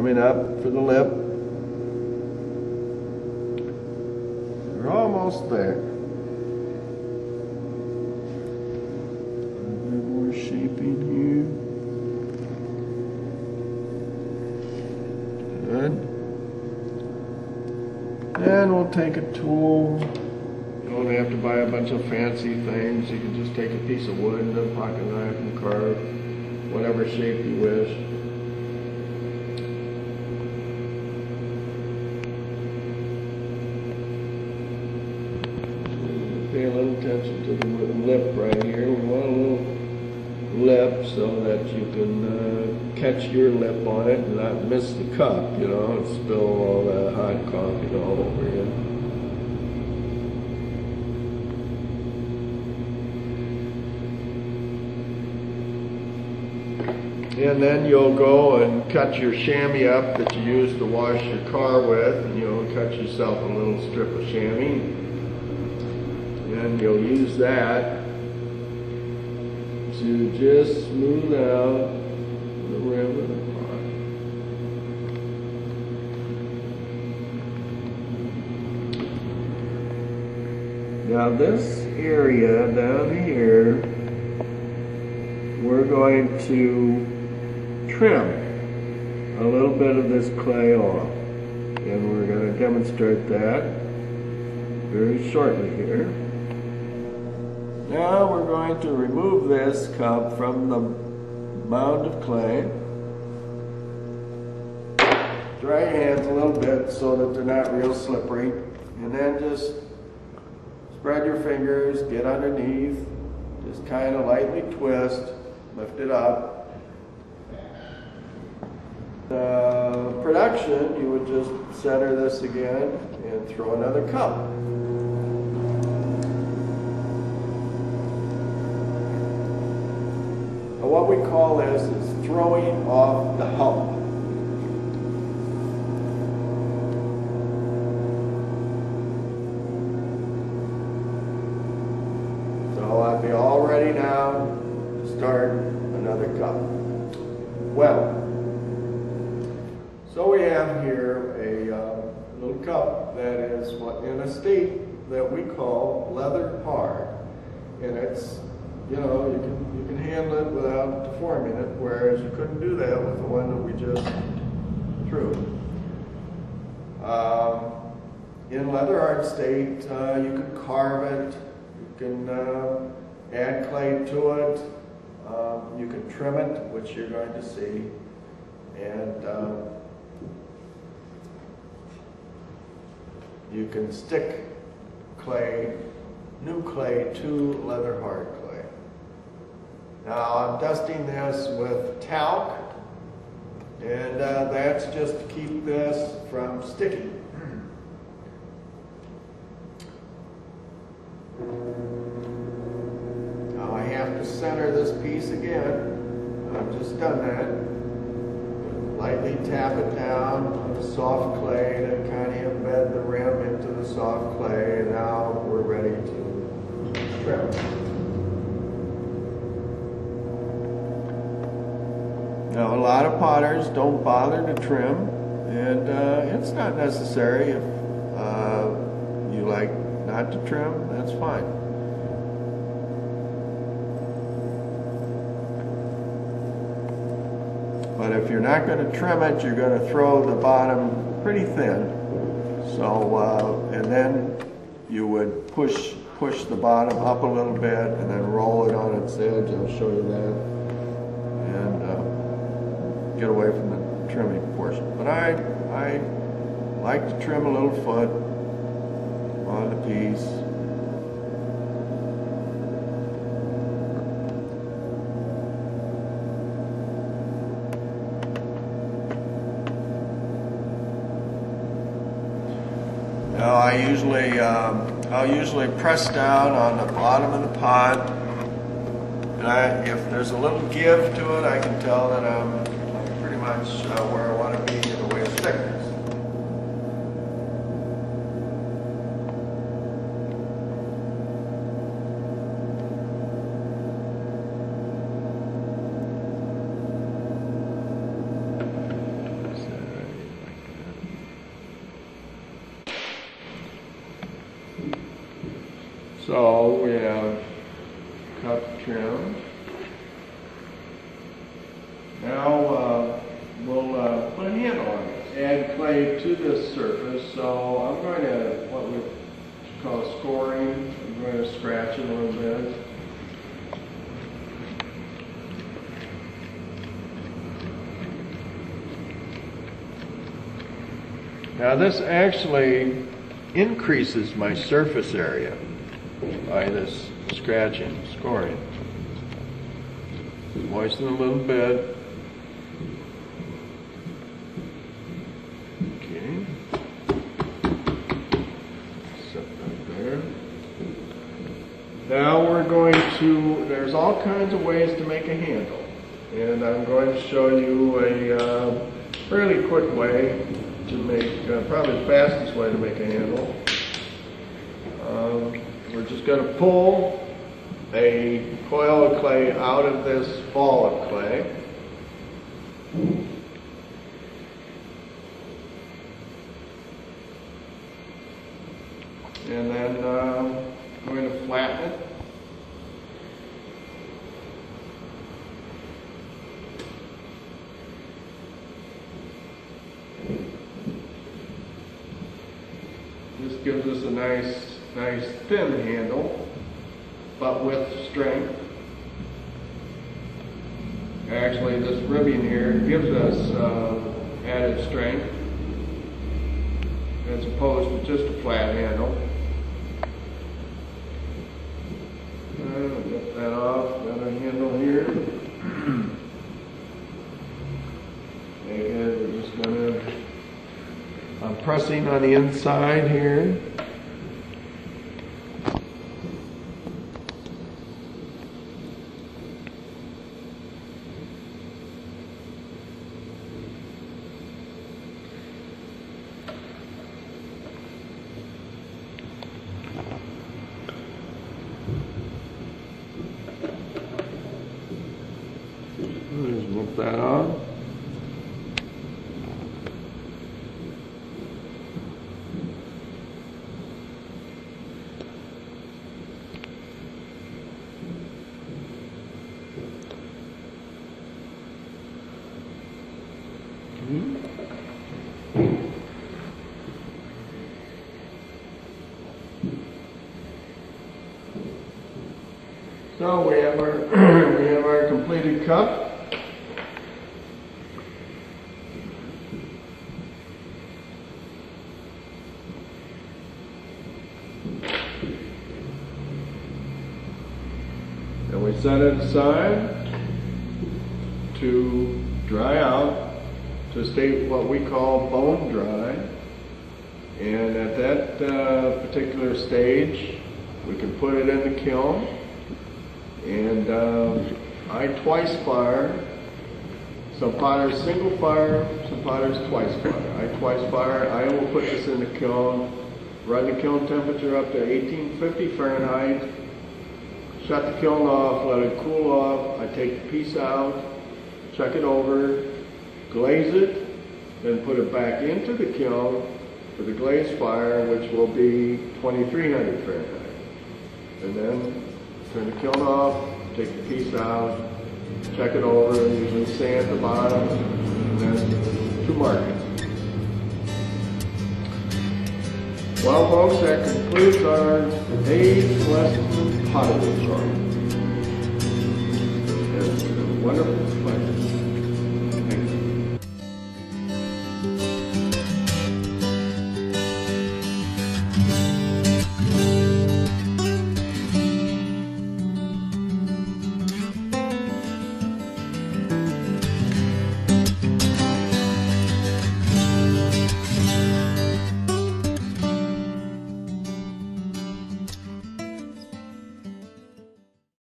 coming up for the lip. We're almost there. A bit more shaping here. Good. And we'll take a tool. You don't have to buy a bunch of fancy things. You can just take a piece of wood and a pocket knife and carve whatever shape you wish. Pay a little attention to the lip right here. We want a little lip so that you can catch your lip on it and not miss the cup, you know, and spill all that hot coffee all over you. And then you'll go and cut your chamois up that you use to wash your car with, and you'll cut yourself a little strip of chamois. And you'll use that to just smooth out the rim of the pot. Now this area down here, we're going to trim a little bit of this clay off, and we're going to demonstrate that very shortly here. Now we're going to remove this cup from the mound of clay. Dry your hands a little bit so that they're not real slippery, and then just spread your fingers, get underneath, just kind of lightly twist, lift it up. Production, you would just center this again and throw another cup. Now what we call this is throwing off the hump. So I'd be all ready now to start another cup. Well, so we have here a little cup that is in a state that we call leather hard, and it's, you know, you can handle it without deforming it, whereas you couldn't do that with the one that we just threw. In leather hard state, you can carve it, you can add clay to it, you can trim it, which you're going to see, and you can stick clay, new clay, to leather hard clay. Now I'm dusting this with talc, and that's just to keep this from sticking. Now I have to center this piece again. I've just done that. Lightly tap it down on the soft clay to kind of embed the rim into the soft clay, and now we're ready to trim. Now a lot of potters don't bother to trim, and it's not necessary. If you like not to trim, that's fine. But if you're not going to trim it, you're going to throw the bottom pretty thin. So, and then you would push the bottom up a little bit and then roll it on its edge. I'll show you that. And get away from the trimming portion. But I like to trim a little foot on the piece. Now I'll usually press down on the bottom of the pot, and if there's a little give to it, I can tell that I'm pretty much where I want to be in the way of thickness. So we have cup trim. Now we'll put a handle on it. Add clay to this surface. So I'm going to, what we call scoring, I'm going to scratch it a little bit. Now this actually increases my surface area by this scratching, scoring. Moisten a little bit. Okay. Set that there. Now we're going to, there's all kinds of ways to make a handle. And I'm going to show you a fairly quick way to make, probably the fastest way to make a handle. We're just going to pull a coil of clay out of this ball of clay. And then I'm going to flatten it. This gives us a nice thin handle, but with strength. Actually, this ribbing here gives us added strength as opposed to just a flat handle. Get that off, got a handle here. Again, we're just going to, I'm pressing on the inside here. Just move that on. So we have our completed cup. And we set it aside to dry out, to stay what we call bone dry. And at that particular stage, we can put it in the kiln. And I twice fire. Some potters single fire, some potters twice fire. I twice fire. I will put this in the kiln, run the kiln temperature up to 1850 Fahrenheit, shut the kiln off, let it cool off. I take the piece out, check it over, glaze it, then put it back into the kiln for the glaze fire, which will be 2300 Fahrenheit. And then turn the kiln off, take the piece out, check it over, usually sand the bottom, and then to market. Well, folks, that concludes our day's lesson in pottery. It's a wonderful pleasure.